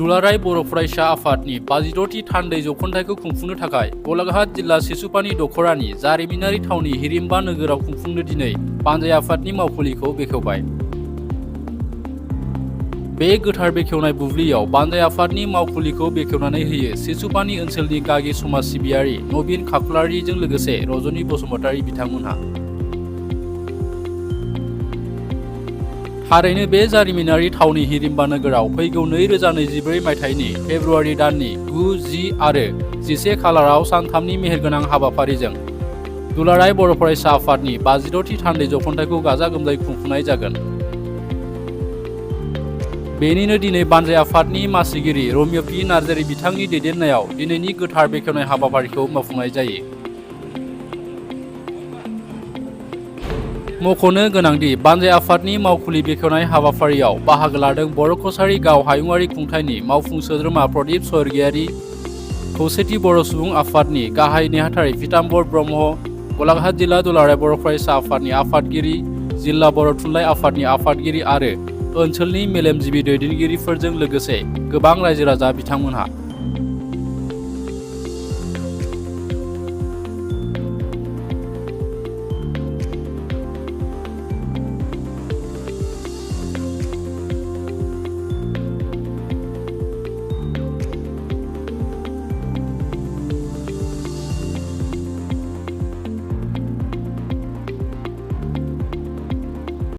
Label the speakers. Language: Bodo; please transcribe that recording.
Speaker 1: दुलाराय बर' फरायसा आफादनि 56थि थान्दै जौखोन्दायखौ खुंफुंनो थाखाय गलाघाट जिल्ला सिसुपानि दख'रानि जारिमिनारि थावनि हिरिम्बा नोगोराव खुंफुंनो दिनै बानजाय आफादनि मावखुलिखौ बेखेवबाय। बे गोथार बेखेवनाय बुब्लियाव बानजाय आफादनि मावखुलिखौ बेखेवनानै होयो सिसुपानि ओनसोलनि गागि समाज सिबियारि नबिन खाख्लारिजों लोगोसे रज'नि बसुमतारी बिथांमोनहा। थारैनो बे जारिमिनारि थावनि हिरिम्बा नोगोराव फैगौ 2024 मायथाइनि फेब्रुवारि दाननि 9, 10 आरो 11 खालाराव सानथामनि मेहेरगोनां हाबाफारिजों दुलाराय बर' फरायसा आफादनि 56थि थान्दै जौखोन्दायखौ गाजा गोमजायै खुंफुंनाय जागोन। बेनिनो दिनै बानजाय आफादनि मासिगिरि रमिय' पि नार्जारि बिथांनि दैदेननायाव दिनैनि गोथार बेखेवनाय हाबाफारिखौ मावफुंनाय जायो। मख'नो गोनांदि बानजाय आफादनि मावखुलि बेखेवनाय हाबाफारियाव बाहागो लादों बर' कछारी गाव हायुङारि खुंथायनि मावफुं सोद्रोमा प्रदीप स्वरगियारि, खौसेथि बर' सुबुं आफादनि गाहाय नेहाथारि पीताम्बर ब्रह्म, गलाघाट जिल्ला दुलाराय बर' फरायसा आफादनि आफादगिरि, जिल्ला बर' थुनलाइ आफादनि आफादगिरि आरो ओनसोलनि मेलेमजिबि दैदेनगिरिफोरजों लोगोसे गोबां रायजो राजा बिथांमोनहा